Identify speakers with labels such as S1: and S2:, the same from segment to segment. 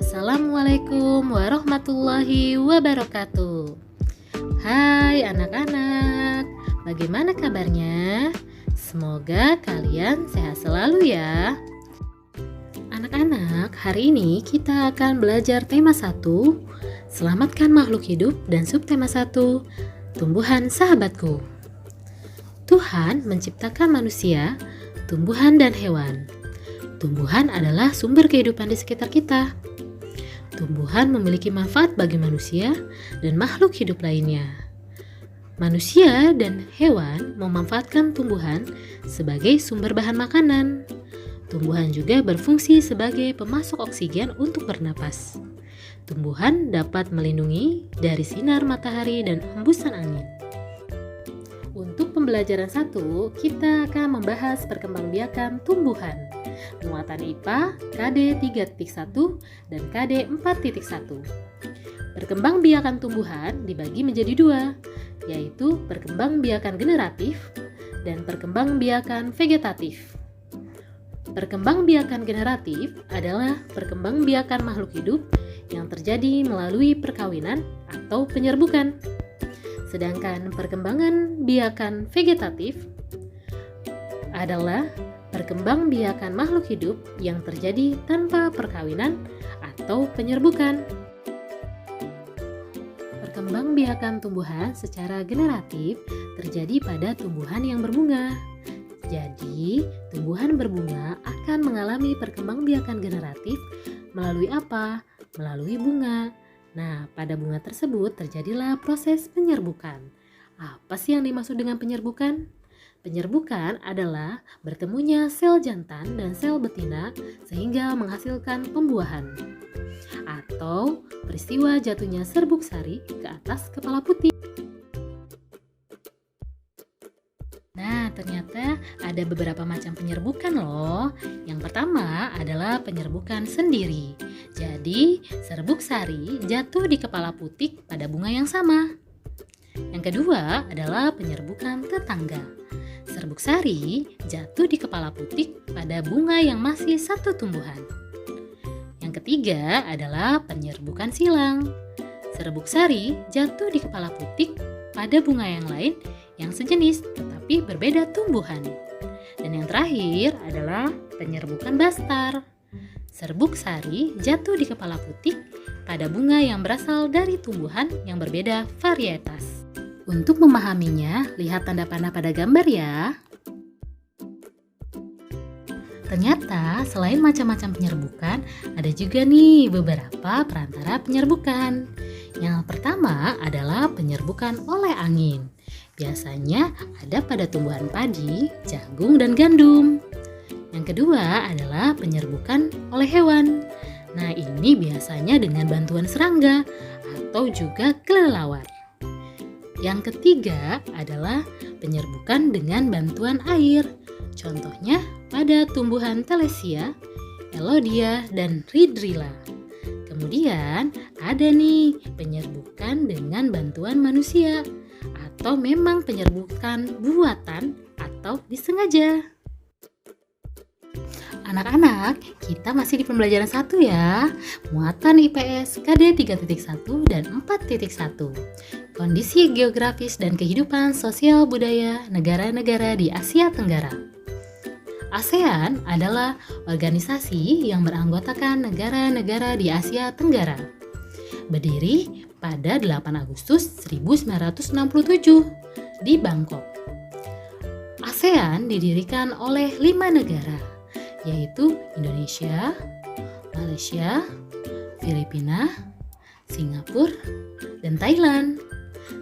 S1: Assalamualaikum warahmatullahi wabarakatuh. Hai anak-anak, bagaimana kabarnya? Semoga kalian sehat selalu ya. Anak-anak, hari ini kita akan belajar tema 1, selamatkan makhluk hidup, dan subtema 1, tumbuhan sahabatku. Tuhan menciptakan manusia, tumbuhan dan hewan. Tumbuhan adalah sumber kehidupan di sekitar kita. Tumbuhan memiliki manfaat bagi manusia dan makhluk hidup lainnya. Manusia dan hewan memanfaatkan tumbuhan sebagai sumber bahan makanan. Tumbuhan juga berfungsi sebagai pemasok oksigen untuk bernapas. Tumbuhan dapat melindungi dari sinar matahari dan hembusan angin. Untuk pembelajaran 1, kita akan membahas perkembangbiakan tumbuhan. Muatan IPA KD 3.1 dan KD 4.1. Perkembangbiakan tumbuhan dibagi menjadi 2, yaitu perkembangbiakan generatif dan perkembangbiakan vegetatif. Perkembangbiakan generatif adalah perkembangbiakan makhluk hidup yang terjadi melalui perkawinan atau penyerbukan. Sedangkan perkembangan biakan vegetatif adalah perkembangbiakan makhluk hidup yang terjadi tanpa perkawinan atau penyerbukan. Perkembangbiakan tumbuhan secara generatif terjadi pada tumbuhan yang berbunga. Jadi, tumbuhan berbunga akan mengalami perkembangbiakan generatif melalui apa? Melalui bunga. Nah, pada bunga tersebut terjadilah proses penyerbukan. Apa sih yang dimaksud dengan penyerbukan? Penyerbukan adalah bertemunya sel jantan dan sel betina sehingga menghasilkan pembuahan. Atau peristiwa jatuhnya serbuk sari ke atas kepala putih. Nah, ternyata ada beberapa macam penyerbukan loh. Yang pertama adalah penyerbukan sendiri. Jadi, serbuk sari jatuh di kepala putik pada bunga yang sama. Yang kedua adalah penyerbukan tetangga. Serbuk sari jatuh di kepala putik pada bunga yang masih satu tumbuhan. Yang ketiga adalah penyerbukan silang. Serbuk sari jatuh di kepala putik pada bunga yang lain yang sejenis tetapi berbeda tumbuhan. Dan yang terakhir adalah penyerbukan bastar. Serbuk sari jatuh di kepala putik pada bunga yang berasal dari tumbuhan yang berbeda varietas. Untuk memahaminya, lihat tanda panah pada gambar ya. Ternyata selain macam-macam penyerbukan, ada juga nih beberapa perantara penyerbukan. Yang pertama adalah penyerbukan oleh angin. Biasanya ada pada tumbuhan padi, jagung, dan gandum. Yang kedua adalah penyerbukan oleh hewan. Nah, ini biasanya dengan bantuan serangga atau juga kelelawar. Yang ketiga adalah penyerbukan dengan bantuan air. Contohnya pada tumbuhan Telesia, Elodea, dan Hydrilla. Kemudian ada nih penyerbukan dengan bantuan manusia atau memang penyerbukan buatan atau disengaja. Anak-anak, kita masih di pembelajaran 1 ya. Muatan IPS KD 3.1 dan 4.1. Kondisi geografis dan kehidupan sosial budaya negara-negara di Asia Tenggara. ASEAN adalah organisasi yang beranggotakan negara-negara di Asia Tenggara. Berdiri pada 8 Agustus 1967 di Bangkok. ASEAN didirikan oleh 5 negara, yaitu Indonesia, Malaysia, Filipina, Singapura, dan Thailand.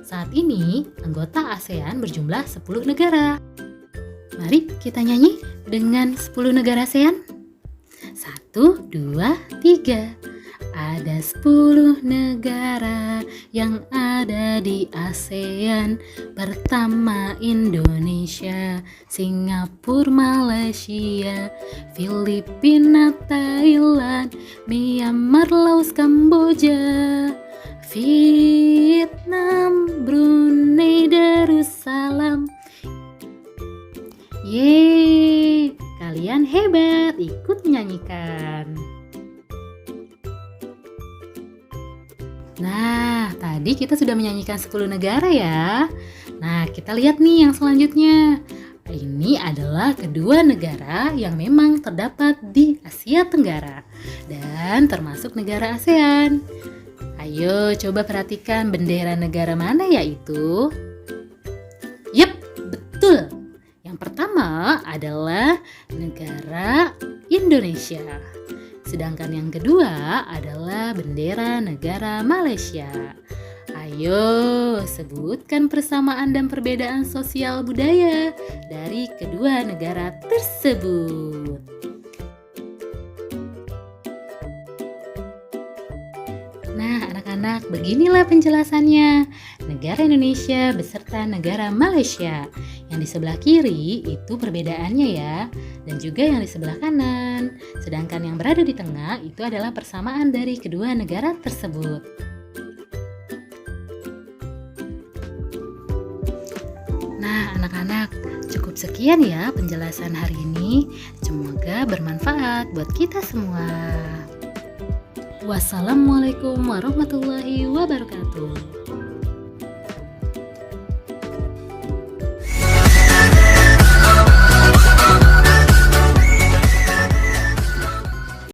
S1: Saat ini, anggota ASEAN berjumlah 10 negara. Mari kita nyanyi dengan 10 negara ASEAN. 1, 2, 3. Ada 10 negara yang ada di ASEAN. Pertama Indonesia, Singapura, Malaysia, Filipina, Thailand, Myanmar, Laos, Kamboja, Vietnam, Brunei, Darussalam. Yeay, kalian hebat, ikut menyanyikan. Tadi kita sudah menyanyikan 10 negara ya. Nah, kita lihat nih yang selanjutnya. Ini adalah kedua negara yang memang terdapat di Asia Tenggara dan termasuk negara ASEAN. Ayo coba perhatikan bendera negara mana ya itu? Yap, betul. Yang pertama adalah negara Indonesia. Sedangkan yang kedua adalah bendera negara Malaysia. Ayo, sebutkan persamaan dan perbedaan sosial budaya dari kedua negara tersebut. Nah, anak-anak, beginilah penjelasannya. Negara Indonesia beserta negara Malaysia. Yang di sebelah kiri itu perbedaannya ya, dan juga yang di sebelah kanan. Sedangkan yang berada di tengah itu adalah persamaan dari kedua negara tersebut. Nah, anak-anak, cukup sekian ya penjelasan hari ini. Semoga bermanfaat buat kita semua. Wassalamualaikum warahmatullahi wabarakatuh.